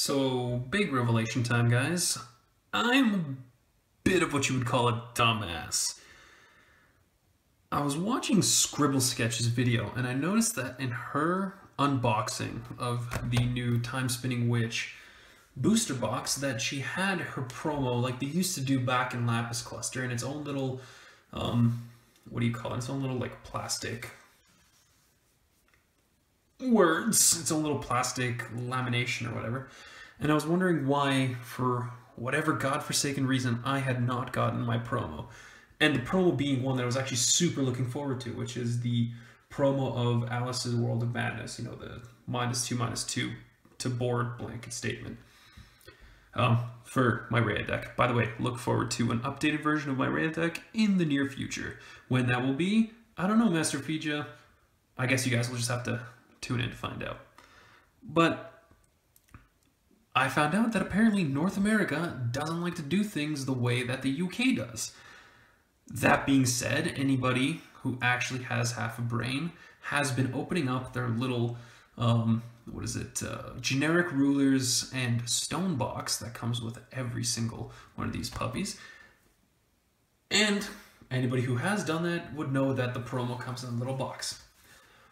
So, big revelation time, guys. I'm a bit of what you would call a dumbass. I was watching Scribble Sketch's video, and I noticed that in her unboxing of the new Time Spinning Witch booster box, that she had her promo like they used to do back in Lapis Cluster in its own little, what do you call it? Its own little, like, plastic words, its own little plastic lamination or whatever. And I was wondering why, for whatever godforsaken reason, I had not gotten my promo. And the promo being one that I was actually super looking forward to, which is the promo of Alice's World of Madness, you know, the -2/-2 to board blanket statement. For my Rhea deck. By the way, look forward to an updated version of my Rhea deck in the near future. When that will be, I don't know, Master Fija. I guess you guys will just have to tune in to find out. But I found out that apparently North America doesn't like to do things the way that the UK does. That being said, anybody who actually has half a brain has been opening up their little, generic rulers and stone box that comes with every single one of these puppies. And anybody who has done that would know that the promo comes in a little box.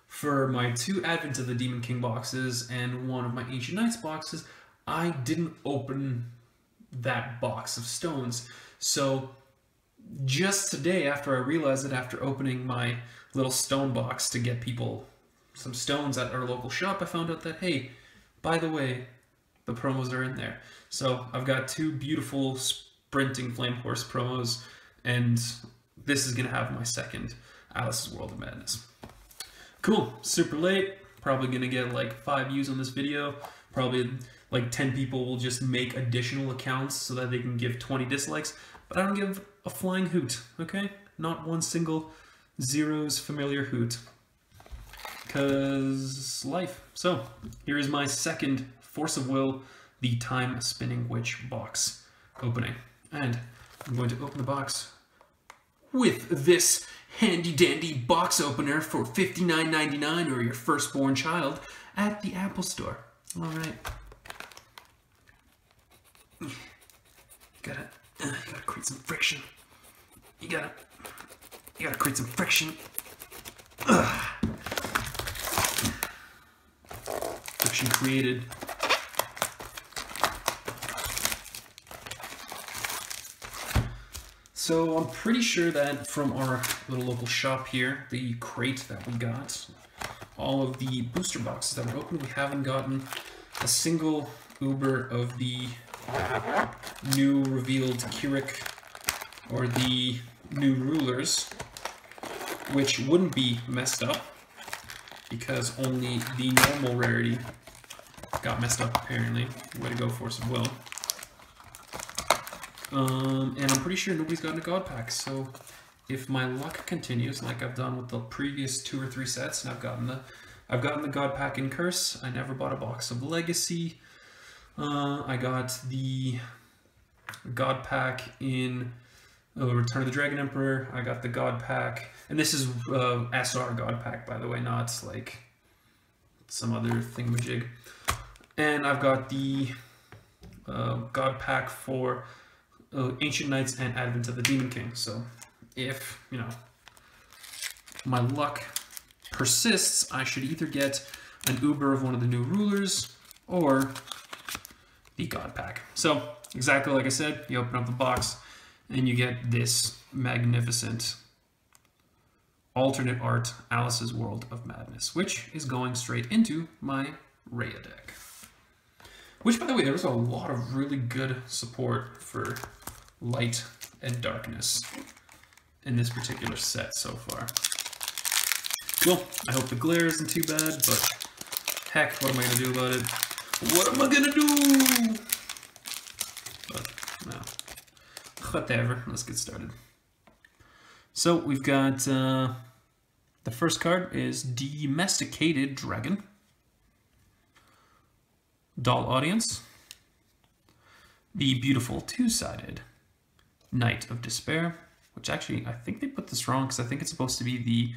For my 2 Advent of the Demon King boxes and 1 of my Ancient Knights boxes, I didn't open that box of stones. So just today, after I realized it, after opening my little stone box to get people some stones at our local shop, I found out that, hey, by the way, the promos are in there. So I've got 2 beautiful sprinting Flame Horse promos, and this is going to have my second Alice's World of Madness. Cool, super late, probably going to get like 5 views on this video, probably like 10 people will just make additional accounts so that they can give 20 dislikes, but I don't give a flying hoot, okay? Not one single Zero's familiar hoot. Because life. So, here is my second Force of Will, the Time Spinning Witch box opening. And I'm going to open the box with this handy dandy box opener for $59.99 or your firstborn child at the Apple Store. Alright. You gotta create some friction. You gotta create some friction. Friction created. So I'm pretty sure that from our little local shop here, the crate that we got, all of the booster boxes that were open, we haven't gotten a single Uber of the new revealed Kirik or the new rulers, which wouldn't be messed up because only the normal rarity got messed up apparently. Way to go, Force of Will. And I'm pretty sure nobody's gotten a God Pack, so if my luck continues like I've done with the previous 2 or 3 sets, and I've gotten the God Pack in Curse. I never bought a box of Legacy. I got the God Pack in Return of the Dragon Emperor. I got the God Pack, and this is SR God Pack, by the way, not like some other thingamajig. And I've got the God Pack for Ancient Knights and Advent of the Demon King. So if, you know, my luck persists, I should either get an Uber of one of the new rulers or the God Pack. So exactly like I said, you open up the box and you get this magnificent alternate art Alice's World of Madness, which is going straight into my Rhea deck. Which, by the way, there was a lot of really good support for light and darkness in this particular set so far. Cool. I hope the glare isn't too bad, but heck, what am I going to do about it? What am I going to do? But, no. Whatever. Let's get started. So, we've got, the first card is Domesticated Dragon. Doll Audience, the beautiful 2-sided Knight of Despair, which actually, I think they put this wrong because I think it's supposed to be the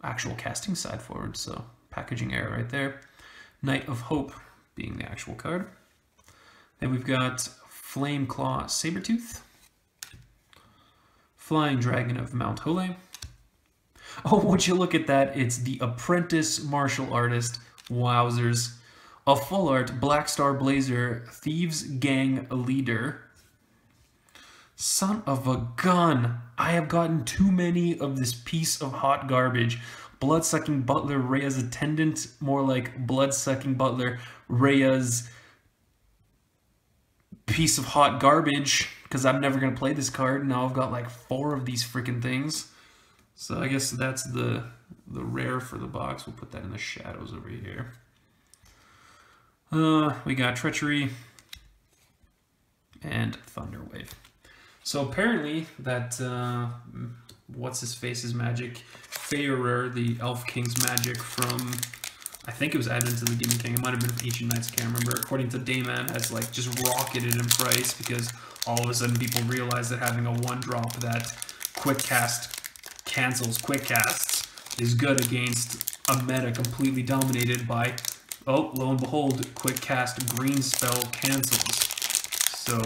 actual casting side forward, so packaging error right there. Knight of Hope, being the actual card. Then we've got Flame Claw Sabertooth, Flying Dragon of Mount Hole. Oh, would you look at that? It's the Apprentice Martial Artist. Wowzers. A full art Black Star Blazer Thieves Gang Leader. Son of a gun. I have gotten too many of this piece of hot garbage. Blood-sucking Butler Rhea's Attendant, more like blood-sucking Butler Rhea's piece of hot garbage, because I'm never going to play this card. Now I've got like 4 of these freaking things. So I guess that's the rare for the box. We'll put that in the shadows over here. We got Treachery and Thunderwave. So apparently that, what's-his-face's magic, Feyrer, the Elf King's magic from, I think it was Advent of the Demon King, it might have been from Ancient Knights, I can't remember, according to Dayman, has like just rocketed in price because all of a sudden people realize that having a 1-drop that quick cast cancels quick casts is good against a meta completely dominated by, oh, lo and behold, quick cast green spell cancels. So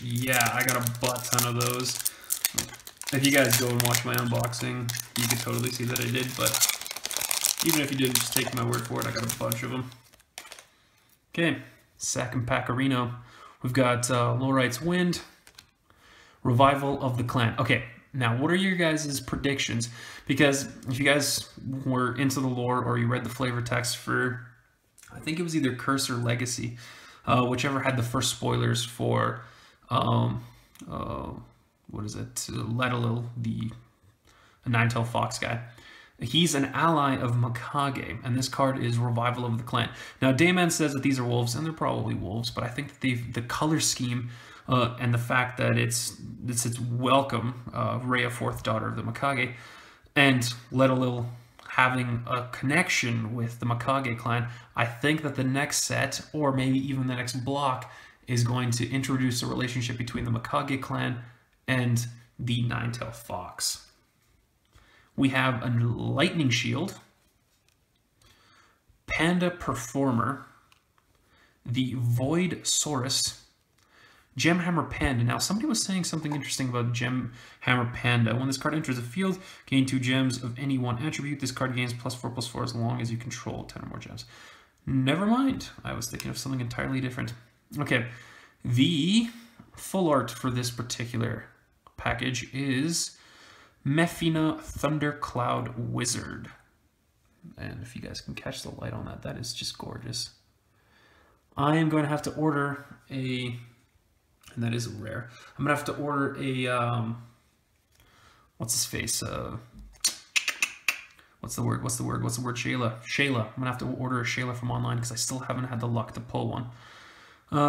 yeah, I got a butt ton of those. If you guys go and watch my unboxing, you can totally see that I did, but even if you didn't, just take my word for it, I got a bunch of them. Okay, second Paccarino. We've got Lowright's Wind, Revival of the Clan. Okay, now what are your guys' predictions? Because if you guys were into the lore or you read the flavor text for, I think it was either Curse or Legacy, whichever had the first spoilers for, what is it, Letalil, the Nine-Tailed Fox guy. He's an ally of Mikage, and this card is Revival of the Clan. Now, Dayman says that these are wolves, and they're probably wolves, but I think that the color scheme and the fact that it's welcome, Rhea, 4th daughter of the Mikage, and Letalil having a connection with the Mikage clan, I think that the next set, or maybe even the next block, is going to introduce a relationship between the Mikage clan and the Nine-Tailed Fox. We have a Lightning Shield, Panda Performer, the Void Saurus, Gemhammer Panda. Now, somebody was saying something interesting about Gemhammer Panda. When this card enters the field, gain 2 gems of any one attribute. This card gains +4/+4 as long as you control 10 or more gems. Never mind. I was thinking of something entirely different. Okay, the full art for this particular package is Mefina Thundercloud Wizard. And if you guys can catch the light on that, that is just gorgeous. I am going to have to order a, and that is rare, I'm going to have to order a, what's his face, what's the word, Shayla. I'm going to have to order a Shayla from online because I still haven't had the luck to pull one.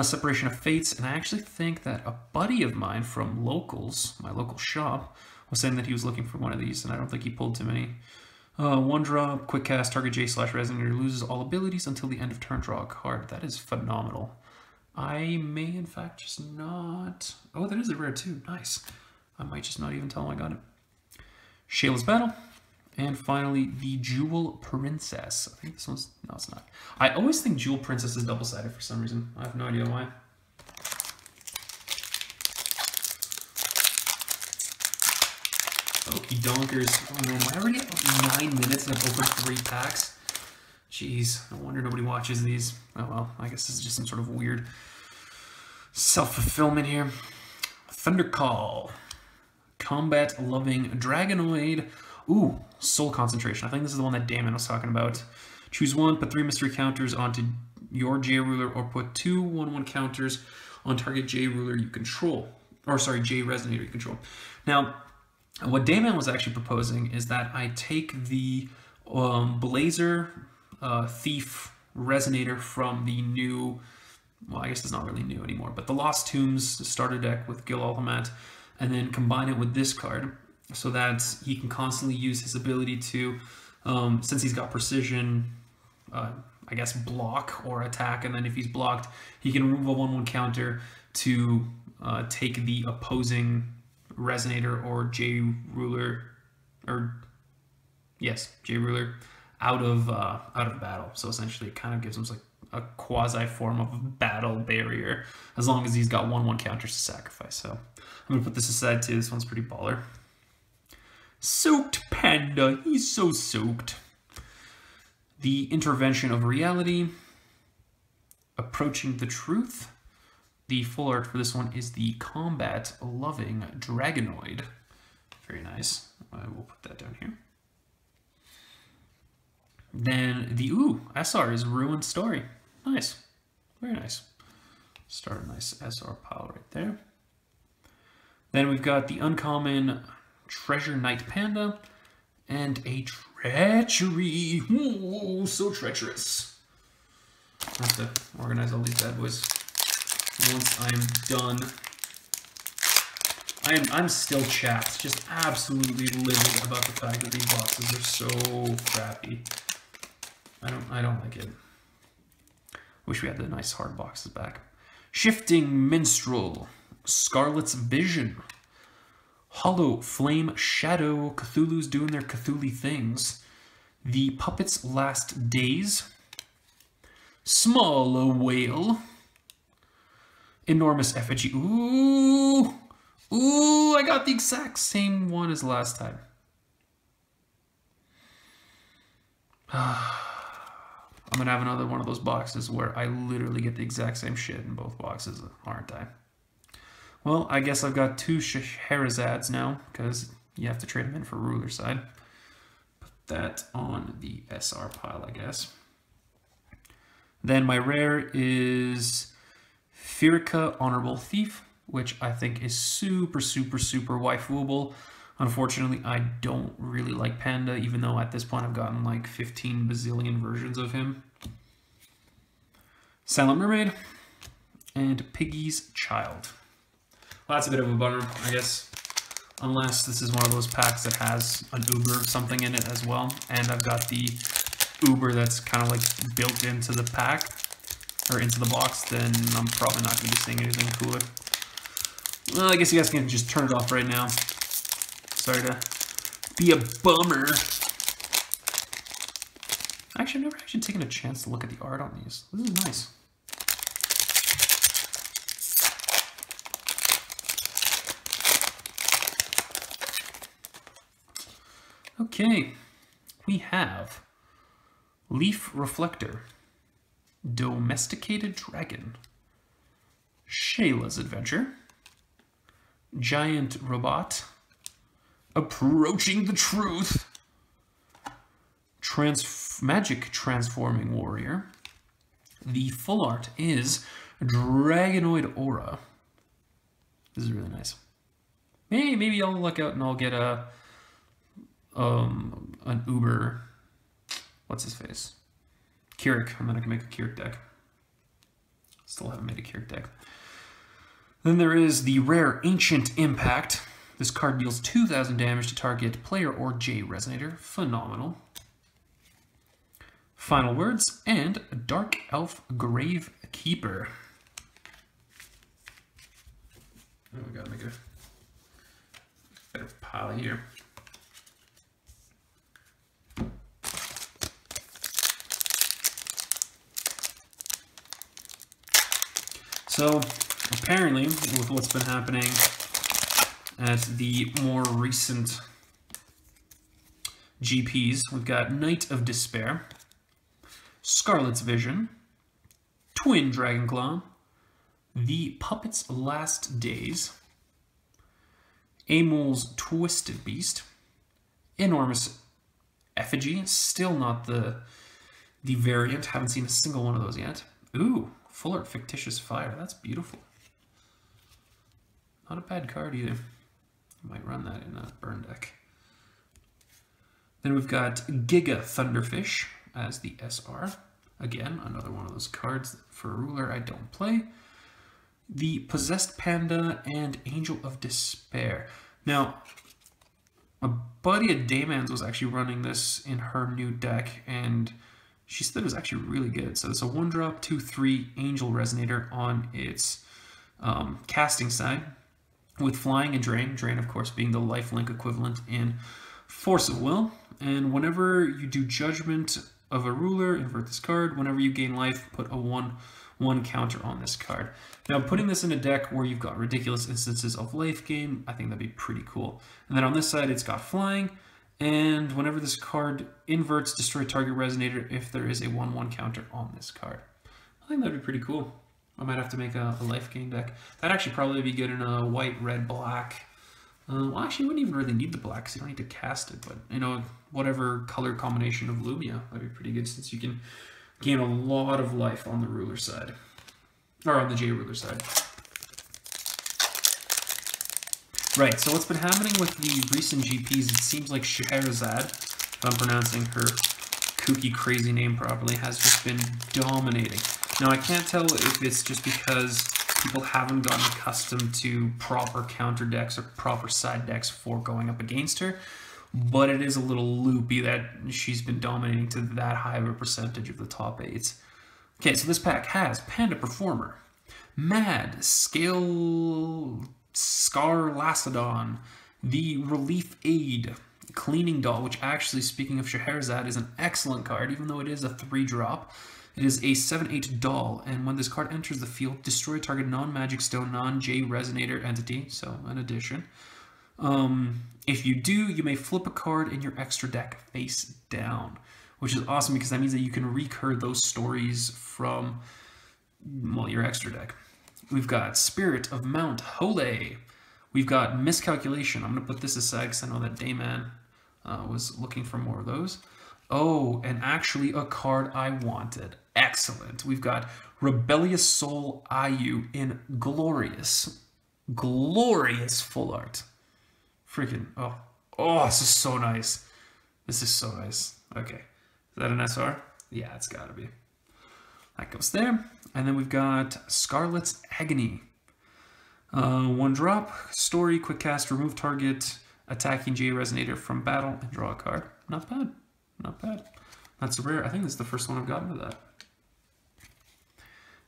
Separation of Fates, and I actually think that a buddy of mine from Locals, my local shop, was saying that he was looking for one of these, and I don't think he pulled too many. 1-drop, quick cast, target J/Resonator loses all abilities until the end of turn, draw a card. That is phenomenal. I may, in fact, just not... Oh, that is a rare too. Nice. I might just not even tell him I got it. Shayla's Battle. And finally, the Jewel Princess. I think this one's... No, it's not. I always think Jewel Princess is double-sided for some reason. I have no idea why. Okie donkers. Oh man, I already have 9 minutes and I've opened 3 packs. Jeez, no wonder nobody watches these. Oh well, I guess this is just some sort of weird self-fulfillment here. Thundercall. Combat-loving Dragonoid. Ooh, Soul Concentration. I think this is the one that Damon was talking about. Choose 1, put 3 mystery counters onto your J ruler, or put 2 1/1 counters on target J ruler you control. Or sorry, J resonator you control. Now, what Damon was actually proposing is that I take the Blazer Thief Resonator from the new, well, I guess it's not really new anymore, but the Lost Tombs starter deck with Gill Alhama'At, and then combine it with this card so that he can constantly use his ability to, since he's got precision, I guess block or attack, and then if he's blocked, he can remove a 1/1 counter to take the opposing Resonator or J ruler, or yes, J ruler out of battle. So essentially, it kind of gives him like a quasi form of battle barrier, as long as he's got 1/1 counters to sacrifice. So I'm gonna put this aside too. This one's pretty baller. Soaked Panda, he's so soaked. The Intervention of Reality, Approaching the Truth. The full art for this one is the Combat Loving Dragonoid. Very nice. I will put that down here. Then the SR is Ruined Story. Nice. Very nice. Start a nice SR pile right there. Then we've got the uncommon Treasure Knight Panda and a Treachery. Ooh, so treacherous. I have to organize all these bad boys. Once I'm done, I'm still chapped, just absolutely livid about the fact that these boxes are so crappy. I don't like it. Wish we had the nice hard boxes back. Shifting Minstrel, Scarlet's Vision, Hollow Flame Shadow, Cthulhu's doing their Cthulhu things, The Puppet's Last Days, Small Whale, Enormous Effigy. Ooh, I got the exact same one as last time. I'm gonna have another one of those boxes where I literally get the exact same shit in both boxes, aren't I? Well, I guess I've got 2 Shaherazads now, because you have to trade them in for Ruler Side. Put that on the SR pile, I guess. Then my rare is Firica Honorable Thief, which I think is super, super, super waifuable. Unfortunately, I don't really like Panda, even though at this point I've gotten like 15 bazillion versions of him. Silent Mermaid and Piggy's Child. Well, that's a bit of a bummer, I guess, unless this is one of those packs that has an Uber or something in it as well. And I've got the Uber that's kind of like built into the pack, or into the box, then I'm probably not going to be seeing anything cooler. Well, I guess you guys can just turn it off right now. Sorry to be a bummer. Actually, I've never actually taken a chance to look at the art on these. This is nice. Okay, we have Leaf Reflector, Domesticated Dragon, Shayla's Adventure, Giant Robot, Approaching the Truth, Magic Transforming Warrior. The full art is Dragonoid Aura. This is really nice. Maybe I'll look out and I'll get an Uber. What's his face? Kirik, and then I can make a Kirik deck. Still haven't made a Kirik deck. Then there is the rare Ancient Impact. This card deals 2,000 damage to target player or J Resonator. Phenomenal. Final Words and Dark Elf Grave Keeper. Oh, we gotta make a better pile here. So, apparently, with what's been happening at the more recent GPs, we've got Knight of Despair, Scarlet's Vision, Twin Dragonclaw, The Puppet's Last Days, Amul's Twisted Beast, Enormous Effigy, still not the variant, haven't seen a single one of those yet. Ooh, Full Art Fictitious Fire, that's beautiful. Not a bad card either. Might run that in a burn deck. Then we've got Giga Thunderfish as the SR. Again, another one of those cards for Ruler I don't play. The Possessed Panda and Angel of Despair. Now, a buddy of Dayman's was actually running this in her new deck, and she said it was actually really good. So it's a 1-drop, 2/3 Angel Resonator on its casting side, with Flying and Drain. Drain, of course, being the lifelink equivalent in Force of Will. And whenever you do Judgment of a ruler, invert this card. Whenever you gain life, put a 1/1 counter on this card. Now, putting this in a deck where you've got ridiculous instances of life gain, I think that'd be pretty cool. And then on this side, it's got flying, and whenever this card inverts, destroy target resonator if there is a 1/1 counter on this card. I think that'd be pretty cool. I might have to make a life gain deck. That'd actually probably be good in a white, red, black. Well, actually, you wouldn't even really need the black because you don't need to cast it, but, you know, whatever color combination of Lumia, that'd be pretty good since you can gain a lot of life on the ruler side. Or on the J ruler side. Right, so what's been happening with the recent GPs, it seems like Scheherazade, if I'm pronouncing her kooky, crazy name properly, has just been dominating. Now, I can't tell if it's just because people haven't gotten accustomed to proper counter decks or proper side decks for going up against her, but it is a little loopy that she's been dominating to that high of a percentage of the top 8s. Okay, so this pack has Panda Performer, Mad, Scale, Scarlacidon, the Relief Aid, Cleaning Doll, which actually, speaking of Scheherazade, is an excellent card, even though it is a 3-drop. It is a 7/8 doll, and when this card enters the field, destroy target non-magic stone, non-J resonator entity, so an addition. If you do, you may flip a card in your extra deck face down, which is awesome because that means that you can recur those stories from, well, your extra deck. We've got Spirit of Mount Hole. We've got Miscalculation. I'm going to put this aside because I know that Dayman was looking for more of those. Oh, and actually a card I wanted. Excellent. We've got Rebellious Soul IU in glorious full art. Freaking, oh, this is so nice. This is so nice. Okay, is that an SR? Yeah, it's gotta be. That goes there. And then we've got Scarlet's Agony. 1-drop, story, quick cast, remove target, attacking J resonator from battle, and draw a card. Not bad. Not bad. That's rare. I think this is the first one I've gotten with that.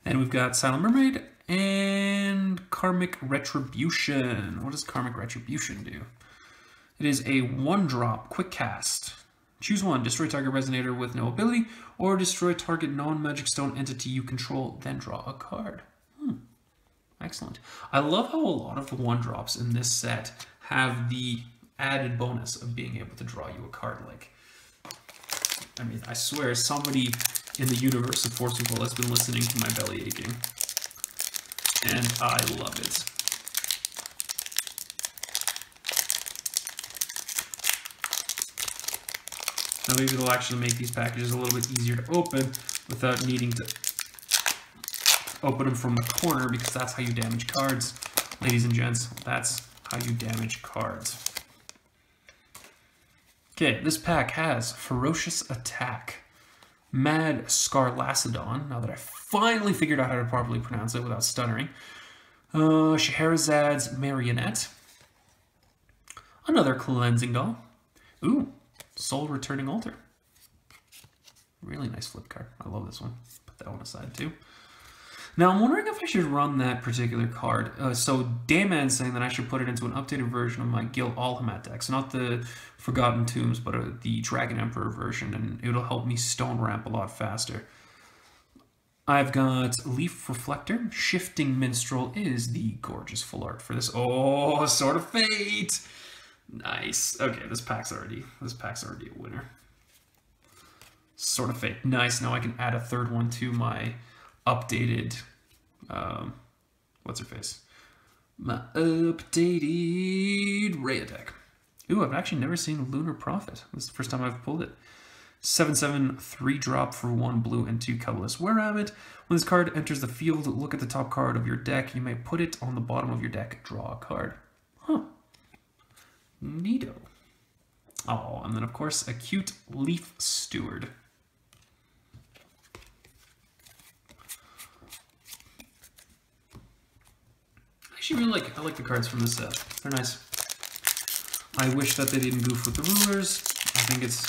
And we've got Silent Mermaid and Karmic Retribution. What does Karmic Retribution do? It is a 1-drop, quick cast. Choose one, destroy target resonator with no ability, or destroy target non-magic stone entity you control, then draw a card. Excellent. I love how a lot of the 1-drops in this set have the added bonus of being able to draw you a card. Like, I mean, I swear somebody in the universe of Force of Will has been listening to my belly aching. And I love it. Now maybe it'll actually make these packages a little bit easier to open without needing to open them from the corner, because that's how you damage cards. Ladies and gents, that's how you damage cards. Okay, this pack has Ferocious Attack, Mad Scarlacidon, now that I finally figured out how to properly pronounce it without stuttering, Scheherazade's Marionette, another Cleansing Doll, ooh, Soul Returning Altar. Really nice flip card. I love this one. Put that one aside too. Now, I'm wondering if I should run that particular card. So, Dayman's saying that I should put it into an updated version of my Gill Alhama'At deck. So, not the Forgotten Tombs, but the Dragon Emperor version, and it'll help me stone ramp a lot faster. I've got Leaf Reflector. Shifting Minstrel is the gorgeous full art for this. Oh, Sword of Fate! Nice. Okay, this pack's already a winner. Sword of Fate. Nice. Now I can add a third one to my updated, what's her face? My updated Rhea deck. Ooh, I've actually never seen Lunar Prophet. This is the first time I've pulled it. 7/7, 3-drop for 1 blue and 2 colorless Werehabit. When this card enters the field, look at the top card of your deck. You may put it on the bottom of your deck. Draw a card. Huh. Neato. Oh, and then of course, a cute Leaf Steward. Actually, I like the cards from this set. They're nice. I wish that they didn't goof with the rulers. I think it's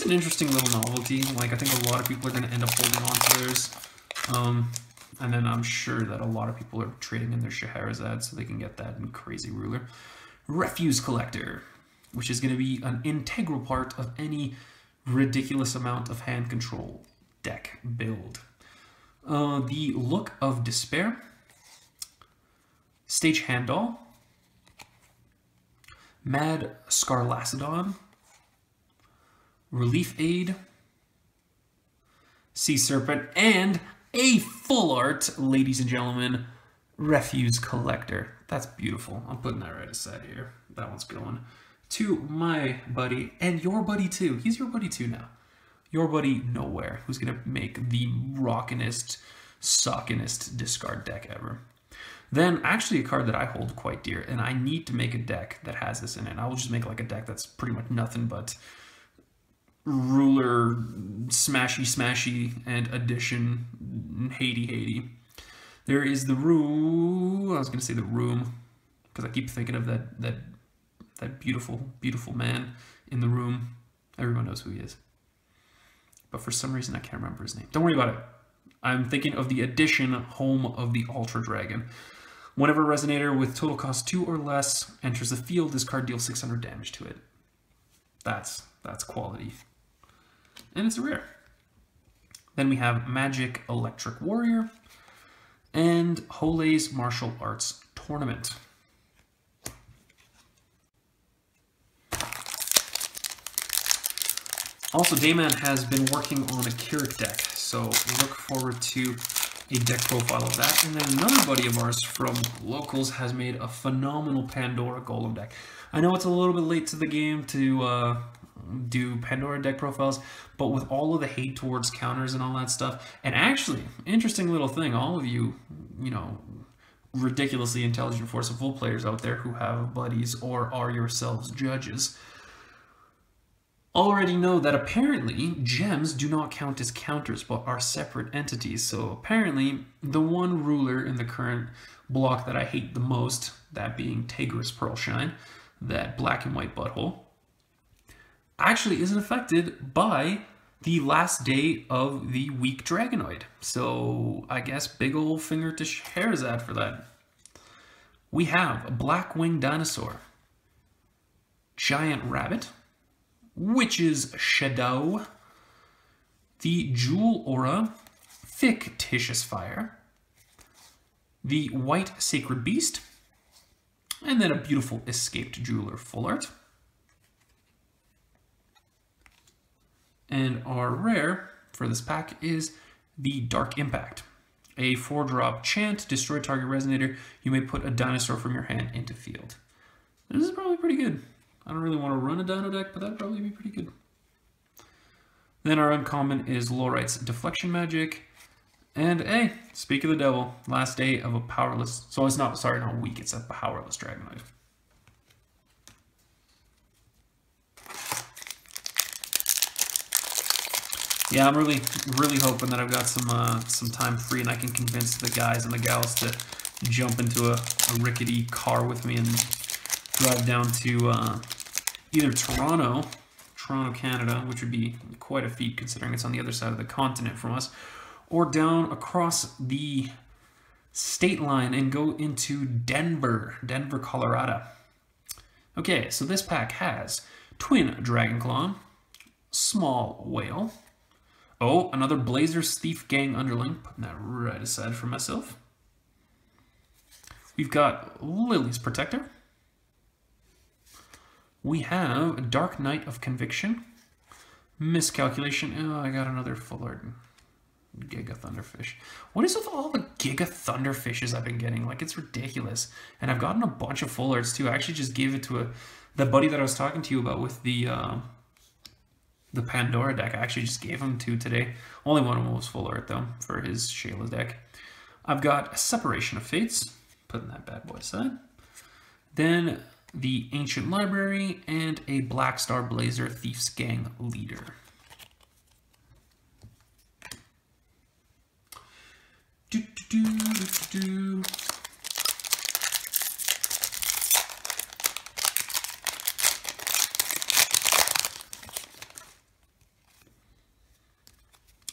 an interesting little novelty. Like, I think a lot of people are going to end up holding on to theirs. And then I'm sure that a lot of people are trading in their Scheherazade so they can get that in crazy ruler. Refuse Collector, which is going to be an integral part of any ridiculous amount of hand control deck build. The Look of Despair, Stage Handall, Mad Scarlacidon, Relief Aid, Sea Serpent, and a full art, ladies and gentlemen, Refuse Collector. That's beautiful. I'm putting that right aside here. That one's going to my buddy, and your buddy too. He's your buddy too now. Your buddy Nowhere, who's going to make the rockinest, sockinest discard deck ever. Then, actually a card that I hold quite dear, and I need to make a deck that has this in it. I will just make like a deck that's pretty much nothing but ruler, smashy, and addition, Haiti. There is the room. I was gonna say the room, because I keep thinking of that beautiful man in the room. Everyone knows who he is, but for some reason I can't remember his name. Don't worry about it. I'm thinking of the addition Home of the Ultra Dragon. Whenever a Resonator with total cost 2 or less enters the field, this card deals 600 damage to it. That's quality. And it's a rare. Then we have Magic Electric Warrior and Hole's Martial Arts Tournament. Also, Dayman has been working on a Keurig deck, so look forward to a deck profile of that. And then another buddy of ours from Locals has made a phenomenal Pandora Golem deck. I know it's a little bit late to the game to do Pandora deck profiles, but with all of the hate towards counters and all that stuff, and actually, interesting little thing, all of you, you know, ridiculously intelligent Force of Will players out there who have buddies or are yourselves judges, already know that apparently gems do not count as counters but are separate entities. So apparently the one ruler in the current block that I hate the most, that being Tigris Pearlshine, that black and white butthole, actually isn't affected by the last day of the week Dragonoid. So I guess big old finger to Scheherazade for that. We have a Black Winged Dinosaur, Giant Rabbit, Witch's Shadow, the Jewel Aura, Fictitious Fire, the White Sacred Beast, and then a beautiful Escaped Jeweler full art. And our rare for this pack is the Dark Impact. A 4-drop chant, destroy target resonator. You may put a dinosaur from your hand into field. This is probably pretty good. I don't really want to run a dino deck, but that'd probably be pretty good. Then our uncommon is Lorite's Deflection Magic. And hey, speak of the devil, last day of a powerless, so it's not, sorry, not weak, it's a powerless Dragonoid. Yeah, I'm really hoping that I've got some time free and I can convince the guys and the gals to jump into a rickety car with me and drive down to either Toronto, Canada, which would be quite a feat considering it's on the other side of the continent from us, or down across the state line and go into Denver, Colorado. Okay, so this pack has Twin Dragonclaw, Small Whale, oh, another Blazer's Thief Gang Underling, putting that right aside for myself. We've got Lily's Protector. We have Dark Knight of Conviction, Miscalculation. Oh, I got another full art Giga Thunderfish. What is with all the Giga Thunderfishes I've been getting? Like, it's ridiculous. And I've gotten a bunch of full arts too. I actually just gave it to the buddy that I was talking to you about with the Pandora deck. I actually just gave him to today. Only one of them was full art though for his Shayla deck. I've got Separation of Fates, putting that bad boy aside. Then the Ancient Library and a Black Star Blazer Thieves Gang Leader.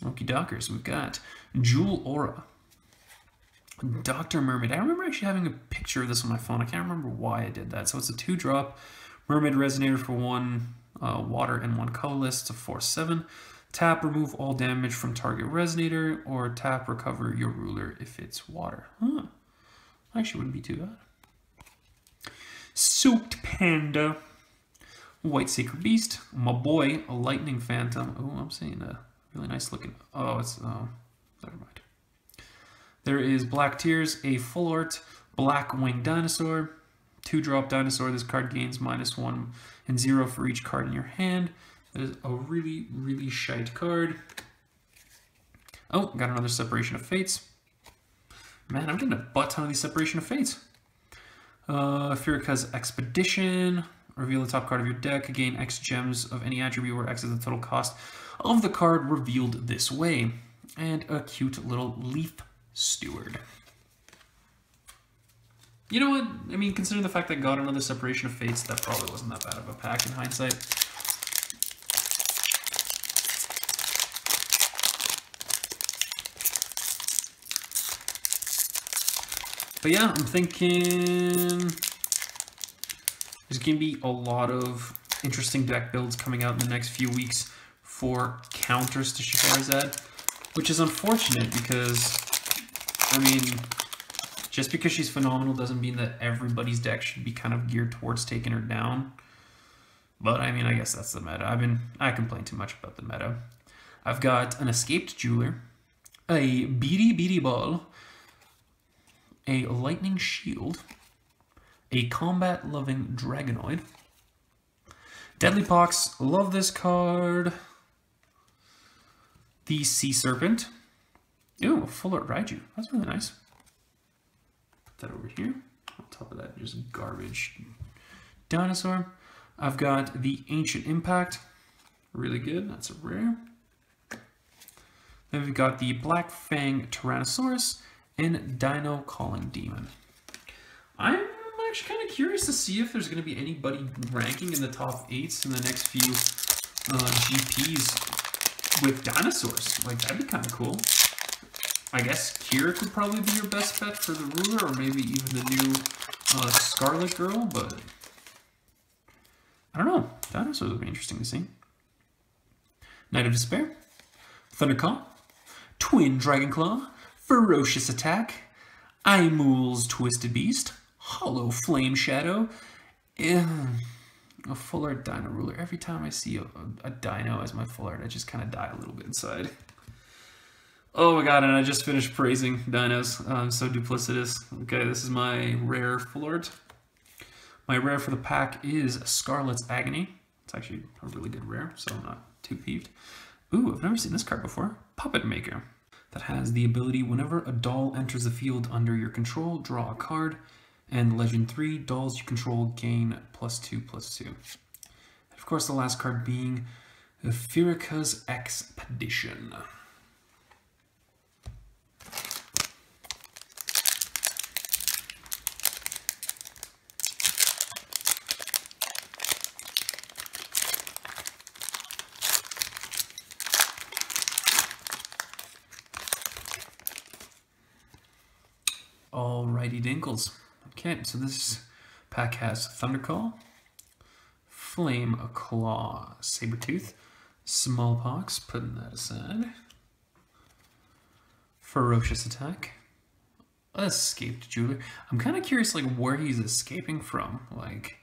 Okie dockers, we've got Jewel Aura, Dr. Mermaid. I remember actually having a picture of this on my phone. I can't remember why I did that. So it's a 2-drop Mermaid Resonator for 1. water and 1 colorless. It's a 4/7. Tap, remove all damage from target resonator, or tap, recover your ruler if it's water. Huh. Actually wouldn't be too bad. Soaked Panda. White Sacred Beast. My boy, a Lightning Phantom. Oh, I'm seeing a really nice looking. Oh, it's. Oh, never mind. There is Black Tears, a full art Black Winged Dinosaur. 2-drop dinosaur. This card gains -1 and 0 for each card in your hand. That is a really, really shite card. Oh, got another Separation of Fates. Man, I'm getting a butt ton of these Separation of Fates. Firika's Expedition. Reveal the top card of your deck. Gain X gems of any attribute where X is the total cost of the card revealed this way. And a cute little Leaf Steward. You know what? I mean, considering the fact that I got another Separation of Fates, that probably wasn't that bad of a pack in hindsight. But yeah, I'm thinking there's going to be a lot of interesting deck builds coming out in the next few weeks for counters to Scheherazade, which is unfortunate because, I mean, just because she's phenomenal doesn't mean that everybody's deck should be kind of geared towards taking her down. But I mean, I guess that's the meta. I complain too much about the meta. I've got an Escaped Jeweler, a Beady Beady Ball, a Lightning Shield, a Combat-Loving Dragonoid, Deadly Pox, love this card, the Sea Serpent, ooh, a Full Art Raiju, that's really nice. Put that over here, on top of that, just garbage dinosaur. I've got the Ancient Impact, really good, that's a rare. Then we've got the Black Fang Tyrannosaurus, and Dino Calling Demon. I'm actually kind of curious to see if there's going to be anybody ranking in the top 8s in the next few GPs with dinosaurs. Like, that'd be kind of cool. I guess Kira could probably be your best bet for the ruler, or maybe even the new Scarlet Girl, but I don't know. Dinosaurs would be interesting to see. Knight of Despair, Thunderclaw, Twin Dragonclaw, Ferocious Attack, Aimul's Twisted Beast, Hollow Flame Shadow, a Full Art Dino Ruler. Every time I see a dino as my Full Art, I just kind of die a little bit inside. Oh my god, and I just finished praising dinos. I'm so duplicitous. Okay, this is my rare Full Art. My rare for the pack is Scarlet's Agony. It's actually a really good rare, so I'm not too peeved. Ooh, I've never seen this card before. Puppet Maker. That has the ability, whenever a doll enters the field under your control, draw a card, and Legend 3, dolls you control gain +2/+2. And of course, the last card being Firika's Expedition. Alrighty dinkles. Okay, so this pack has Thundercall, Flame Claw, Sabertooth, Smallpox, putting that aside, Ferocious Attack, Escaped Jeweler. I'm kind of curious like where he's escaping from. Like,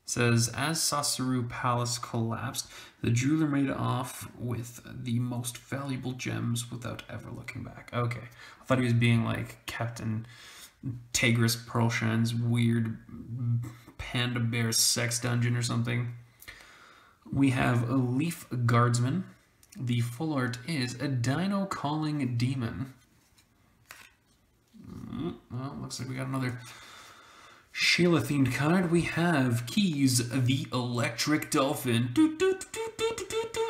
it says, as Sasuru Palace collapsed, the jeweler made off with the most valuable gems without ever looking back. Okay, I thought he was being like Captain Tigris Pearlshine's weird panda bear sex dungeon or something. We have a Leaf Guardsman. The full art is a Dino Calling Demon. Well, looks like we got another Sheila themed card. We have Keys, the Electric Dolphin.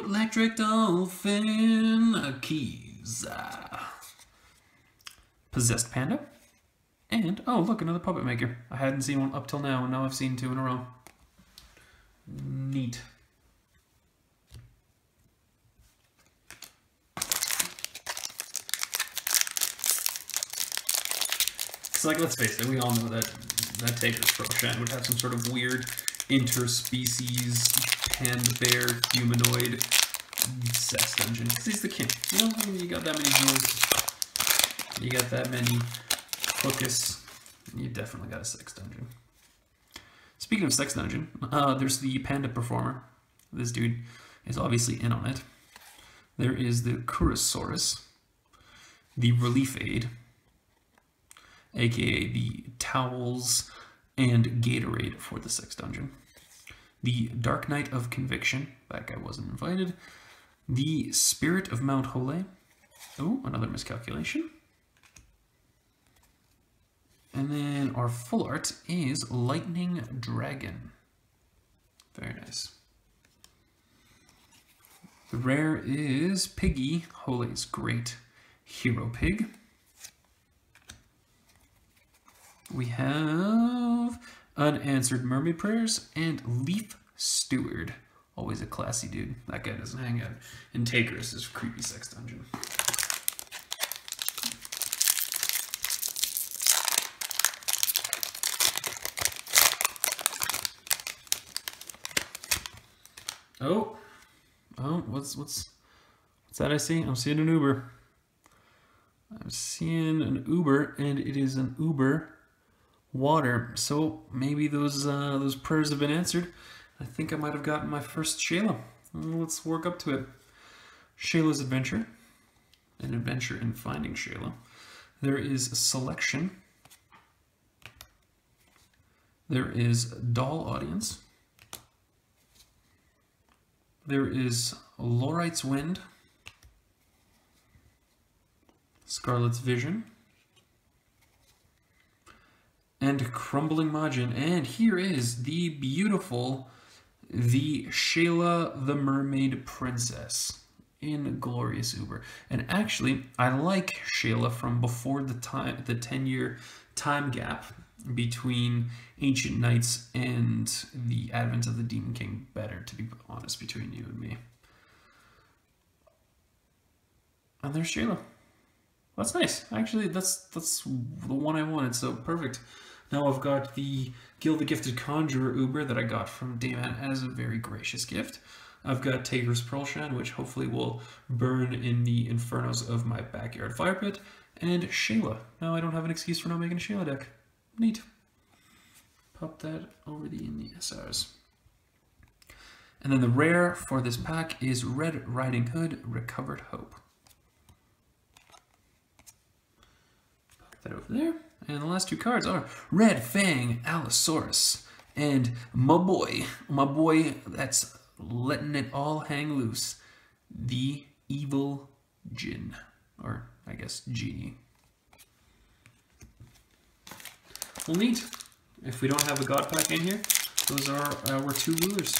Electric Dolphin. Keys. Possessed Panda. And, oh look, another Puppet Maker. I hadn't seen one up till now, and now I've seen 2 in a row. Neat. It's like, let's face it, we all know that Tigris Pearlshine would have some sort of weird interspecies, panda bear, humanoid, sex dungeon. Because he's the king. You know, when you got that many jewels, you got that many focus, you definitely got a sex dungeon. Speaking of sex dungeon, there's the panda performer. This dude is obviously in on it. There is the Kurosaurus, the relief aid, aka the towels and Gatorade for the sex dungeon. The Dark Knight of Conviction, that guy wasn't invited. The Spirit of Mount Hole. Oh, another miscalculation. And then our full art is Lightning Dragon. Very nice. The rare is Piggy, Hole's great hero pig. We have Unanswered Mermaid Prayers and Leaf Steward. Always a classy dude. That guy doesn't hang out in Takers, his creepy sex dungeon. Oh, what's that I see? I'm seeing an Uber. I'm seeing an Uber, and it is an Uber water. So maybe those prayers have been answered. I think I might have gotten my first Shayla. Let's work up to it. Shayla's Adventure. An adventure in finding Shayla. There is Selection. There is Doll Audience. There is Lorite's Wind, Scarlet's Vision, and Crumbling Margin. And here is the beautiful, the Shayla the Mermaid Princess in Glorious Uber. And actually, I like Shayla from before the 10-year time gap between Ancient Knights and the Advent of the Demon King better, to be honest, between you and me. And there's Shayla. That's nice. Actually, that's the one I wanted, so perfect. Now I've got the Gill the Gifted Conjurer Uber that I got from Dayman as a very gracious gift. I've got Taker's Pearlshan, which hopefully will burn in the infernos of my backyard fire pit, and Shayla. Now I don't have an excuse for not making a Shayla deck. Neat. Pop that over in the SRs. And then the rare for this pack is Red Riding Hood, Recovered Hope. Pop that over there. And the last two cards are Red Fang, Allosaurus, and my boy that's letting it all hang loose, the Evil Djinn, or I guess Genie. Well, neat. If we don't have a God Pack in here, those are our two rulers.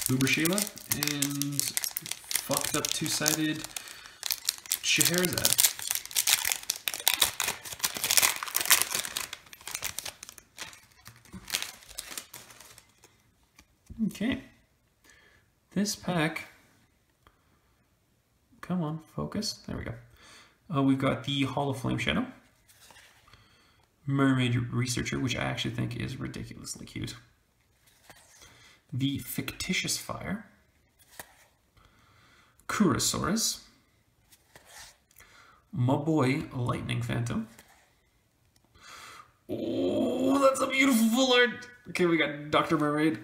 Uber Shayla and fucked up two-sided Scheherazade. Okay. This pack, come on, focus. There we go. We've got the Hall of Flame Shadow. Mermaid Researcher, which I actually think is ridiculously cute. The Fictitious Fire. Kurosaurus. My boy, Lightning Phantom. Oh, that's a beautiful full art. Okay, we got Dr. Mermaid.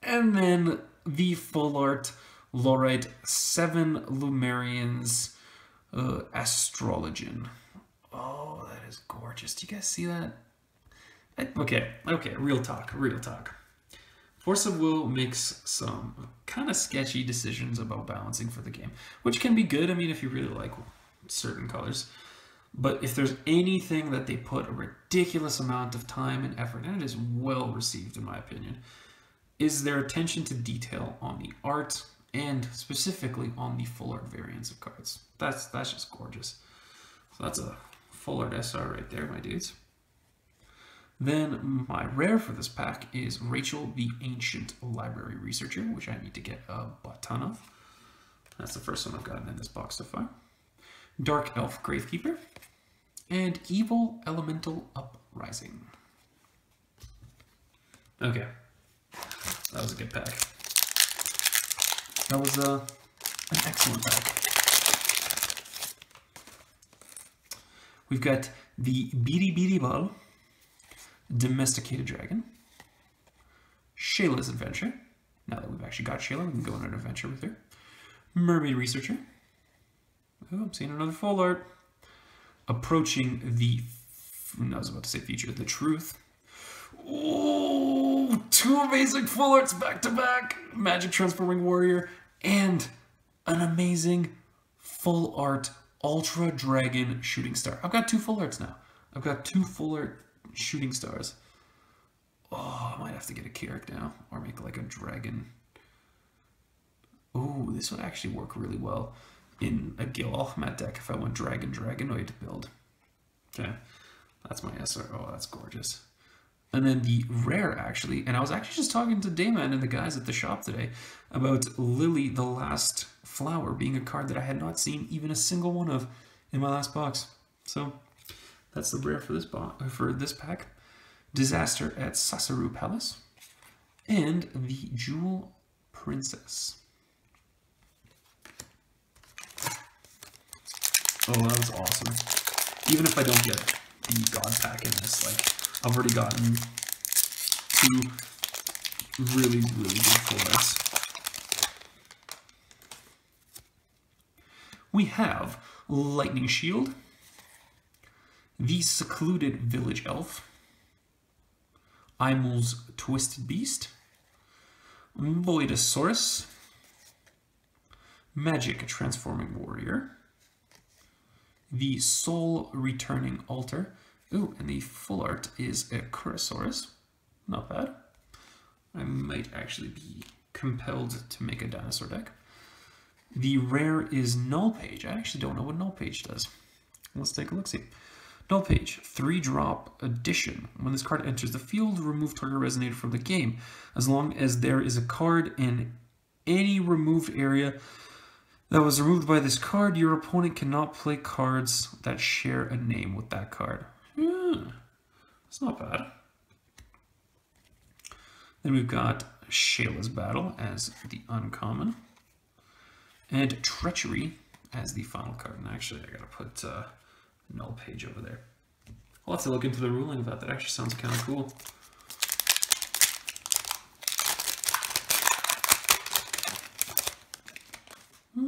And then the full art Lorite 7 Lumerians Astrologian. Oh, that is gorgeous. Do you guys see that? Okay, real talk. Force of Will makes some kind of sketchy decisions about balancing for the game, which can be good, I mean, if you really like certain colors. But if there's anything that they put a ridiculous amount of time and effort, and it is well received in my opinion, is their attention to detail on the art and specifically on the full art variants of cards. That's just gorgeous. So that's a full art SR right there, my dudes. Then my rare for this pack is Rachel the Ancient Library Researcher, which I need to get a butt ton of. That's the first one I've gotten in this box so far. Dark Elf Gravekeeper and Evil Elemental Uprising. Okay. That was a good pack. That was an excellent pack. We've got the Beady Beady Ball, Domesticated Dragon, Shayla's Adventure. Now that we've actually got Shayla, we can go on an adventure with her. Mermaid Researcher. Oh, I'm seeing another full art. Approaching the, I was about to say future, the truth. Oh, 2 amazing full arts back to back. Magic Transforming Warrior and an amazing full art Ultra Dragon Shooting Star. I've got 2 full arts now. I've got 2 full art shooting stars. Oh, I might have to get a Kirik now or make like a dragon. Oh, this would actually work really well in a Gill Alhama'At deck if I went Dragonoid build. Okay, that's my SR. Oh, that's gorgeous. And then the rare, actually, and I was actually just talking to Dayman and the guys at the shop today about Lily, the Last Flower, being a card that I had not seen even a single one of in my last box. So that's the rare for this pack. Disaster at Sasaru Palace, and the Jewel Princess. Oh, that was awesome. Even if I don't get the God pack in this, like, I've already gotten 2 really, really good full-arts. We have Lightning Shield, the Secluded Village Elf, Imul's Twisted Beast, Voidosaurus, Magic Transforming Warrior, the Soul Returning Altar. Ooh, and the full art is a Kurosaurus. Not bad. I might actually be compelled to make a dinosaur deck. The rare is Null Page. I actually don't know what Null Page does. Let's take a look-see. Null Page, 3-drop addition. When this card enters the field, remove target resonator from the game. As long as there is a card in any removed area that was removed by this card, your opponent cannot play cards that share a name with that card. That's not bad. Then we've got Shayla's Battle as the uncommon, and Treachery as the final card. And actually, I gotta put Null Page over there. I'll have to look into the ruling of that. That actually sounds kind of cool.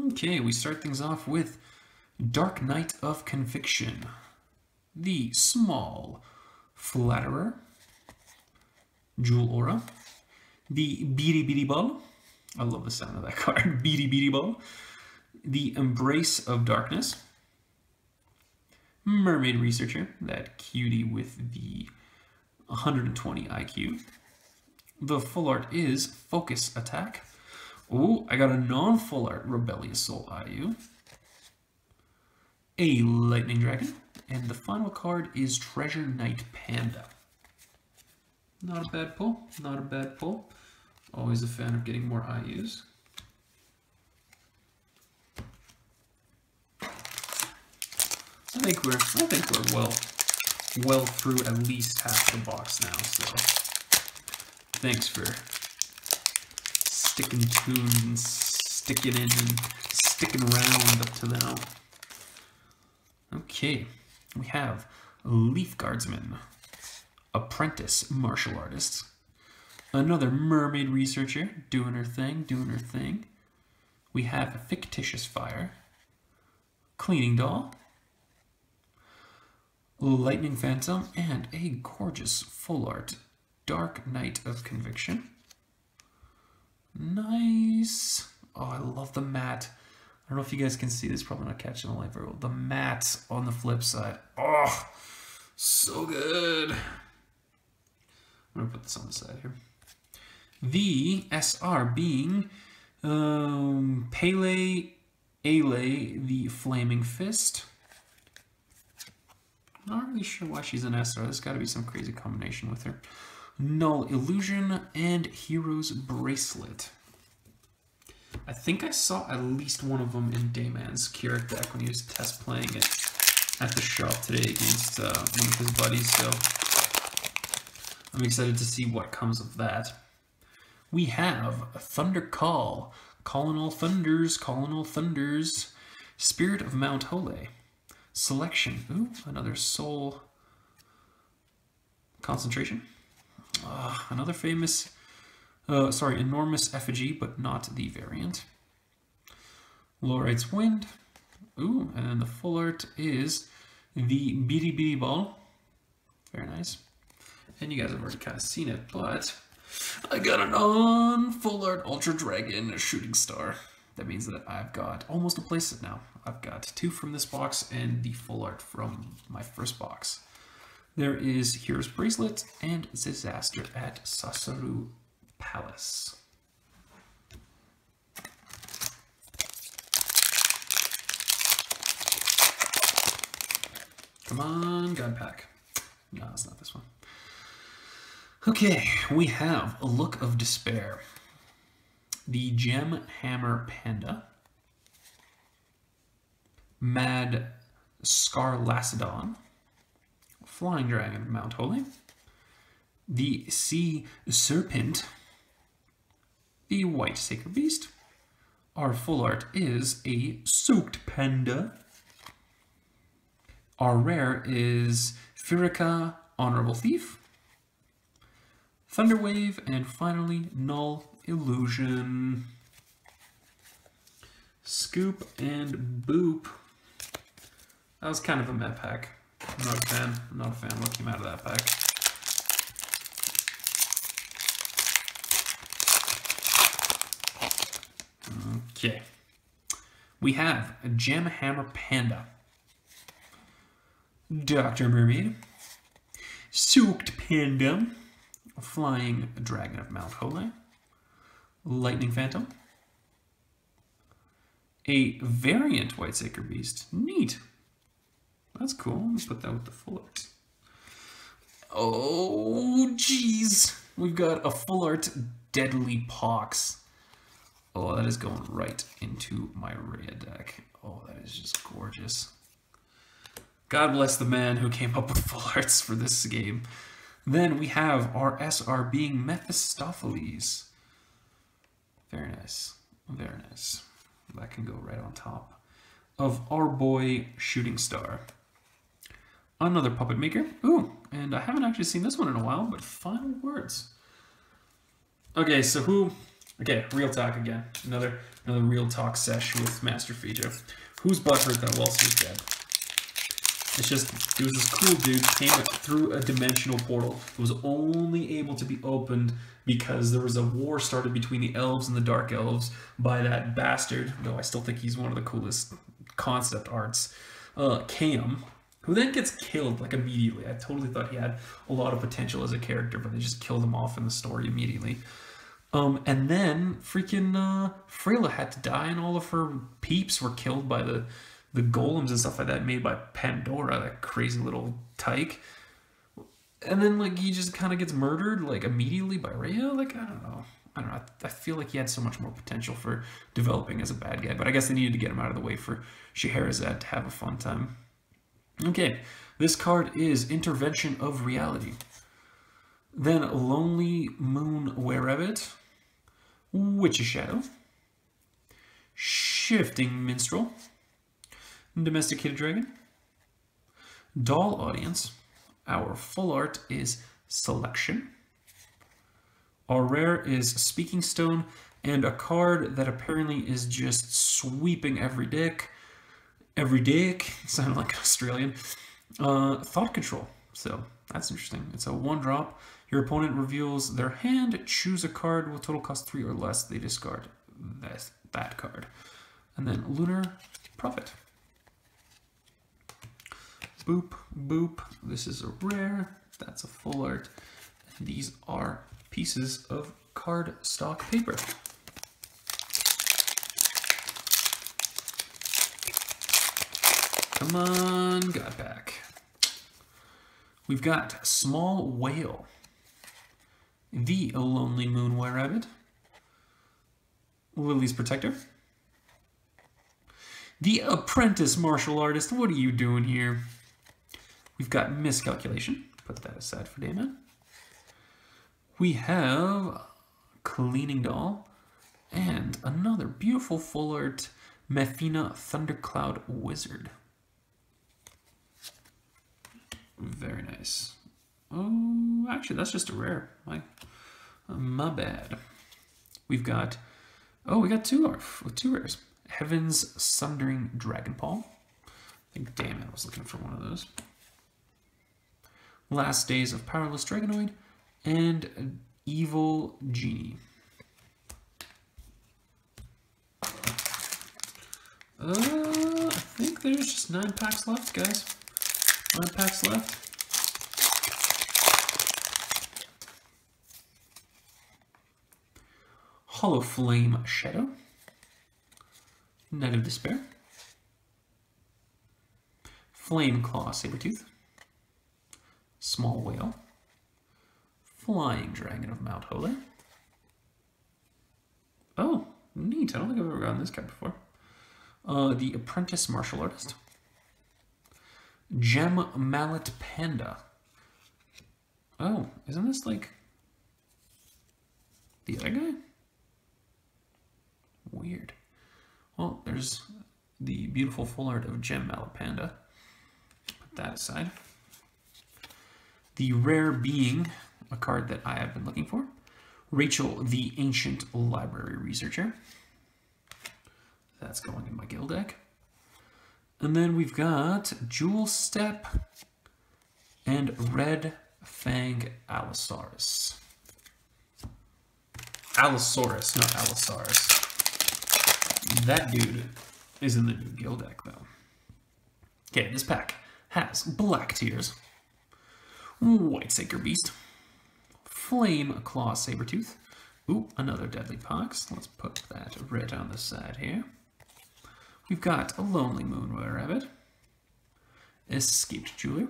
Okay, we start things off with Dark Knight of Conviction, the Small Flatterer, Jewel Aura, the Beady Beady Ball. I love the sound of that card. Beady Beady Ball. The Embrace of Darkness, Mermaid Researcher, that cutie with the 120 IQ. The full art is Focus Attack. Oh, I got a non-full art Rebellious Soul IU. A Lightning Dragon. And the final card is Treasure Knight Panda. Not a bad pull. Not a bad pull. Always a fan of getting more IUs. I think we're well through at least half the box now, so thanks for sticking tuned and sticking in and sticking around up to now. Okay, we have Leaf Guardsman, Apprentice Martial Artist, another Mermaid Researcher doing her thing, We have Fictitious Fire, Cleaning Doll, Lightning Phantom, and a gorgeous full art Dark Knight of Conviction. Nice. Oh, I love the matte. I don't know if you guys can see this, probably not catching the light very well. The matte on the flip side. Oh, so good. I'm gonna put this on the side here. The SR being Pele Ale, the Flaming Fist. Not really sure why she's an SR. There's got to be some crazy combination with her. Null Illusion and Hero's Bracelet. I think I saw at least one of them in Dayman's Kirik deck when he was test playing it at the shop today against one of his buddies, so I'm excited to see what comes of that. We have Thunder Call, calling all thunders, calling all thunders. Spirit of Mount Hole. Selection. Ooh, another soul concentration. Another famous, enormous effigy, but not the variant. Lorite's Wind. Ooh, and then the full art is the Bidi Bidi Ball. Very nice. And you guys have already kind of seen it, but I got an on full art Ultra Dragon Shooting Star. That means that I've got almost a playset now. I've got 2 from this box and the full art from my first box. There is Hero's Bracelet and Disaster at Sasaru Palace. Come on, God Pack. No, it's not this one. Okay, we have A Look of Despair. The Gem Hammer Panda. Mad Scarlacidon. Flying Dragon of Mount Holy. The Sea Serpent. The White Sacred Beast. Our full art is a Soaked Panda. Our rare is Firica, Honorable Thief. Thunderwave, and finally, Null Illusion. Scoop and Boop. That was kind of a meh pack. I'm not a fan. I'm not a fan of what came out of that pack. Okay. We have a Gem Hammer Panda. Dr. Mermaid. Soaked Panda. Flying Dragon of Mount Hole. Lightning Phantom. A variant White Sacred Beast. Neat. That's cool. Let's put that with the full art. Oh, jeez. We've got a full art Deadly Pox. Oh, that is going right into my Rhea deck. Oh, that is just gorgeous. God bless the man who came up with full arts for this game. Then we have our SR being Mephistopheles. Very nice. Very nice. That can go right on top of our boy Shooting Star. Another Puppet Maker. Ooh, and I haven't actually seen this one in a while, but Final Words. Okay, so who... Okay, Real Talk again. Another Real Talk sesh with Master Fija. Who's butthurt that Wellesley's dead? It's just, it was this cool dude came through a dimensional portal. It was only able to be opened because there was a war started between the elves and the dark elves by that bastard, though I still think he's one of the coolest concept arts, Cam, who then gets killed like immediately. I totally thought he had a lot of potential as a character, but they just killed him off in the story immediately. And then freaking Freyla had to die, and all of her peeps were killed by the golems and stuff like that made by Pandora, that crazy little tyke. And then like he just kind of gets murdered like immediately by Rhea. Like I don't know. I feel like he had so much more potential for developing as a bad guy, but I guess they needed to get him out of the way for Scheherazade to have a fun time. Okay, this card is Intervention of Reality. Then Lonely Moon Wererabbit, Witch's Shadow, Shifting Minstrel, Domesticated Dragon, Doll Audience. Our full art is Selection. Our rare is Speaking Stone, and a card that apparently is just sweeping every deck. Sounded like an Australian. Thought Control. So that's interesting. It's a 1-drop. Your opponent reveals their hand, choose a card with total cost 3 or less. They discard that card. And then Lunar Prophet. Boop, boop. This is a rare. That's a full art. And these are pieces of card stock paper. Come on, God Pack. We've got Small Whale, the Lonely Moon Wererabbit, Lily's Protector, the Apprentice Martial Artist. What are you doing here? We've got Miscalculation. Put that aside for Dayman. We have Cleaning Doll, and another beautiful full art Mefina Thundercloud Wizard. Very nice. Oh, actually, that's just a rare. My bad. We've got, we got two rares. Heaven's Sundering Dragon Paw. I think, damn it, I was looking for one of those. Last Days of Powerless Dragonoid, and Evil Genie. I think there's just 9 packs left, guys. 9 packs left. Hollow Flame Shadow. Night of Despair. Flame Claw Sabertooth. Small Whale. Flying Dragon of Mount Hole. Oh, neat. I don't think I've ever gotten this card before. The Apprentice Martial Artist. Gem Mallet Panda. Oh, isn't this like the other guy? Weird. Well, there's the beautiful full art of Gem Mallet Panda. Put that aside. The rare being a card that I have been looking for. Rachel, the Ancient Library Researcher. That's going in my Gill deck. And then we've got Jewel Step and Red Fang Allosaurus. Allosaurus, not Allosaurus. That dude is in the new Gill deck, though. Okay, this pack has Black Tears, White Sacred Beast, Flame Claw Sabertooth. Ooh, another Deadly Pox. Let's put that right on the side here. We've got a Lonely Moon Rabbit, Escaped Jeweler.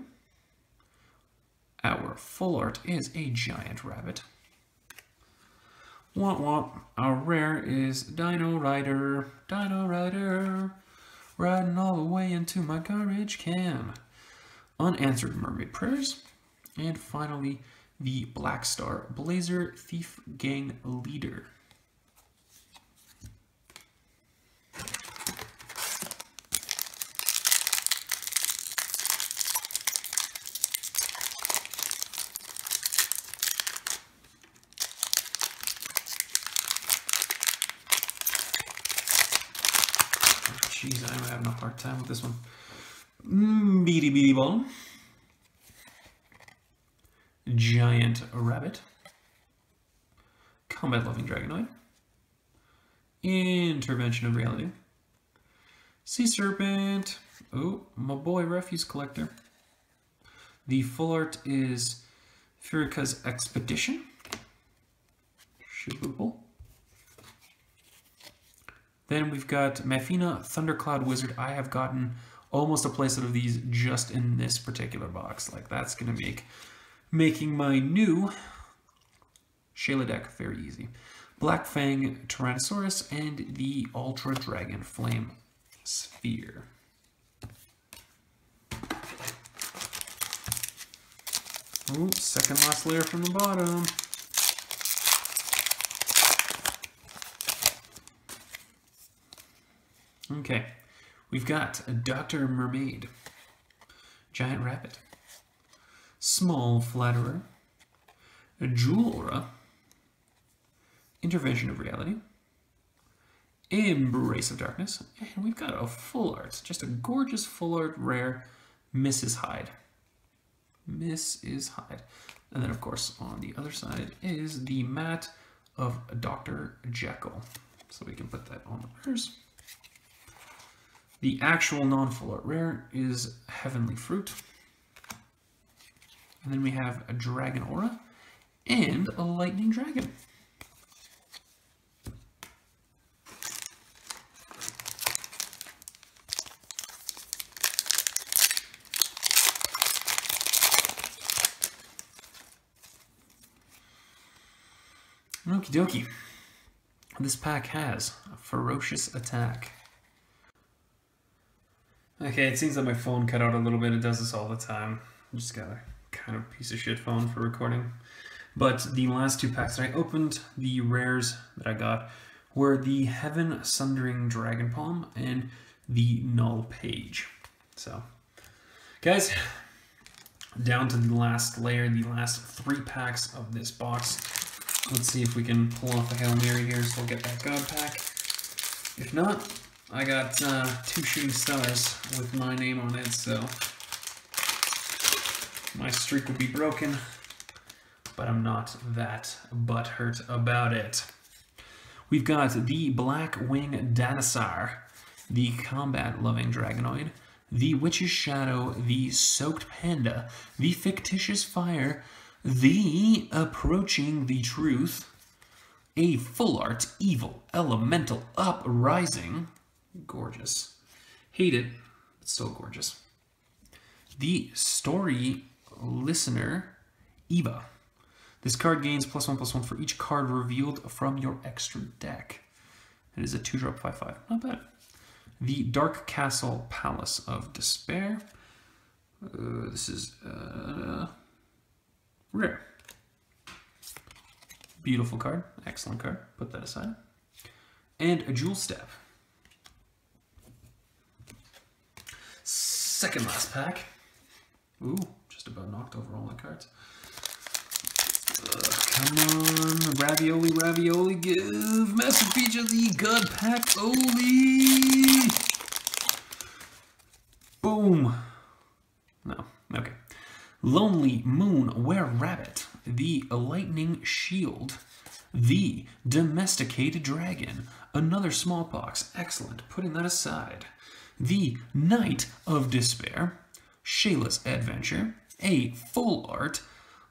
Our full art is a Giant Rabbit. Womp womp. Our rare is Dino Rider. Dino Rider. Riding all the way into my garbage can. Unanswered Mermaid Prayers. And finally, the Black Star Blazer Thief Gang Leader. Jeez, I'm having a hard time with this one. Beady Beady Ball. Giant Rabbit. Combat Loving Dragonoid. Intervention of Reality. Sea Serpent. Oh, my boy Refuse Collector. The full art is Furica's Expedition. Shibuble. Then we've got Mefina Thundercloud Wizard. I have gotten almost a playset of these just in this particular box. Like, that's going to make making my new Shayla deck very easy. Black Fang Tyrannosaurus and the Ultra Dragon Flame Sphere. Ooh, second last layer from the bottom. Okay, we've got a Dr. Mermaid, Giant Rabbit, Small Flatterer, a Jewel Aura, Intervention of Reality, Embrace of Darkness, and we've got a full art, just a gorgeous full art rare, Mrs. Hyde. Mrs. Hyde. And then, of course, on the other side is the mat of Dr. Jekyll. So we can put that on the rares. The actual non-full art rare is Heavenly Fruit. And then we have a Dragon Aura and a Lightning Dragon. Okie dokie. This pack has a Ferocious Attack. Okay, it seems like my phone cut out a little bit. It does this all the time. I just got a kind of piece of shit phone for recording. But the last two packs that I opened, the rares that I got, were the Heaven Sundering Dragon Palm and the Null Page. So, guys, down to the last layer, the last 3 packs of this box. Let's see if we can pull off a Hail Mary here, so we'll get that God pack. If not, I got 2 shooting stars with my name on it, so my streak would be broken, but I'm not that butthurt about it. We've got the Black Wing Dinosaur, the Combat-Loving Dragonoid, the Witch's Shadow, the Soaked Panda, the Fictitious Fire, the Approaching the Truth, a Full Art Evil Elemental Uprising, gorgeous, hate it, but still gorgeous, the Story Listener, Eva. This card gains +1/+1 for each card revealed from your extra deck. It is a 2-drop 5/5, not bad. The Dark Castle Palace of Despair. This is rare. Beautiful card, excellent card. Put that aside. And a Jewel Staff. Second last pack. Ooh, just about knocked over all my cards. Come on, ravioli, ravioli, give Master Feature the God Pack Oli! Boom! No, okay. Lonely Moon Were-Rabbit, the Lightning Shield, the Domesticated Dragon, another Smallpox, excellent, putting that aside. The Knight of Despair, Shayla's Adventure, a Full Art,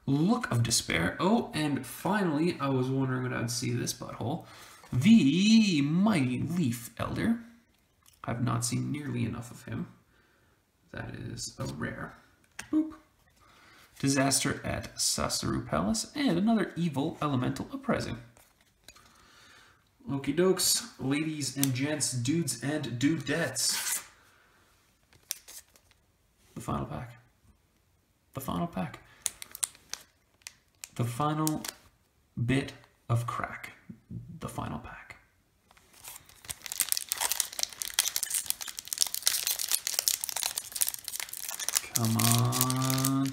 Look of Despair. Oh, and finally, I was wondering when I'd see this butthole. The Mighty Leaf Elder. I've not seen nearly enough of him. That is a rare. Boop. Disaster at Sasaru Palace, and another Evil Elemental Uprising. Okie dokes, ladies and gents, dudes and dudettes. The final pack. The final pack. The final bit of crack. The final pack. Come on,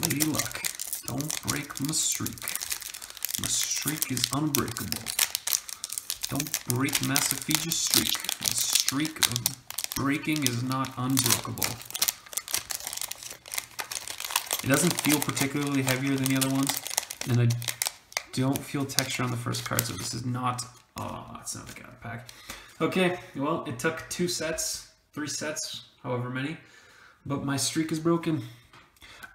Lady Luck. Don't break my streak. My streak is unbreakable. Don't break Master Feature's streak. The streak of breaking is not unbreakable. It doesn't feel particularly heavier than the other ones, and I don't feel texture on the first card, so this is not, oh, it's not a God pack. Okay, well, it took 2 sets, 3 sets, however many, but my streak is broken.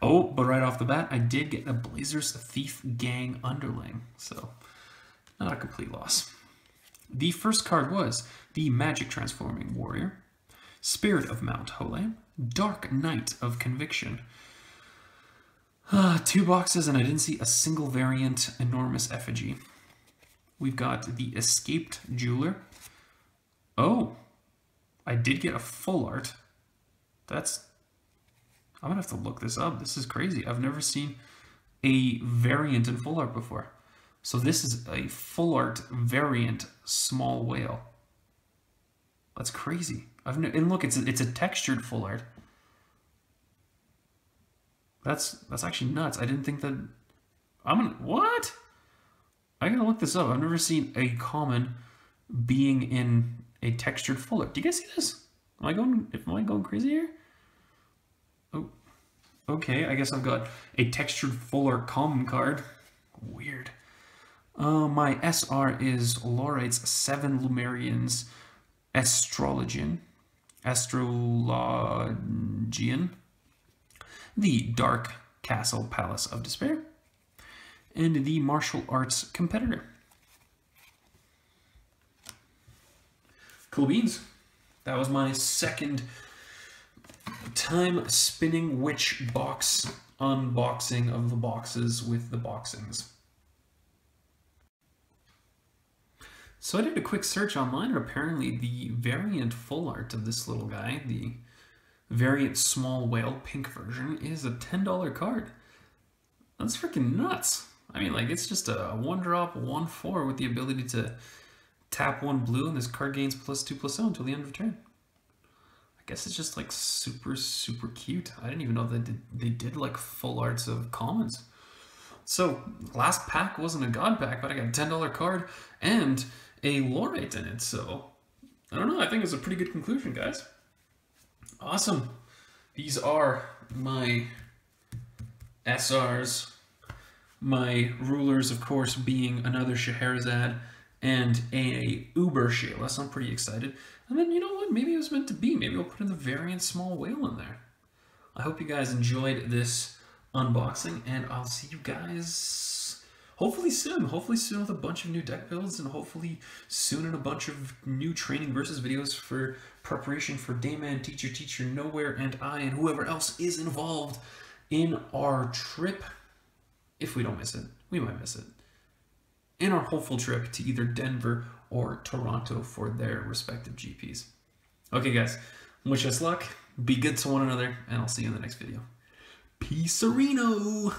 Oh, but right off the bat, I did get a Blazers Thief Gang Underling, so not a complete loss. The first card was the Magic Transforming Warrior, Spirit of Mount Hole, Dark Knight of Conviction. 2 boxes, and I didn't see a single variant enormous effigy. We've got the Escaped Jeweler. Oh, I did get a Full Art. That's, I'm gonna have to look this up. This is crazy. I've never seen a variant in Full Art before. So this is a Full Art variant Small Whale. That's crazy. And look, it's a textured Full Art. That's actually nuts. I didn't think that. What? I gotta look this up. I've never seen a common being in a textured Full Art. Do you guys see this? Am I going crazy here? Oh, okay. I guess I've got a textured Full Art common card. Weird. My SR is Lorite's 7 Lumerians Astrologian. The Dark Castle Palace of Despair, and the Martial Arts Competitor. Cool beans. That was my second time spinning witch box unboxing of the boxes with the boxings. So I did a quick search online, and apparently the variant Full Art of this little guy, the variant Small Whale pink version, is a $10 card. That's freaking nuts. I mean, like, it's just a 1-drop, 1/4 with the ability to tap 1 blue, and this card gains +2/+0 until the end of turn. I guess it's just like super, super cute. I didn't even know they did like full arts of commons. So last pack wasn't a god pack, but I got a $10 card and a Lorite in it. So I don't know. I think it's a pretty good conclusion, guys. Awesome. These are my SRs. My rulers, of course, being another Scheherazade and a Uber Shayla, so I'm pretty excited. And then, you know what, maybe it was meant to be. Maybe I'll put in the variant small whale in there. I hope you guys enjoyed this unboxing, and I'll see you guys hopefully soon with a bunch of new deck builds, and hopefully soon in a bunch of new training versus videos for preparation for Dayman, Teacher, Nowhere, and I, and whoever else is involved in our trip. If we don't miss it, we might miss it. In our hopeful trip to either Denver or Toronto for their respective GPs. Okay, guys, wish us luck, be good to one another, and I'll see you in the next video. Peace-arino!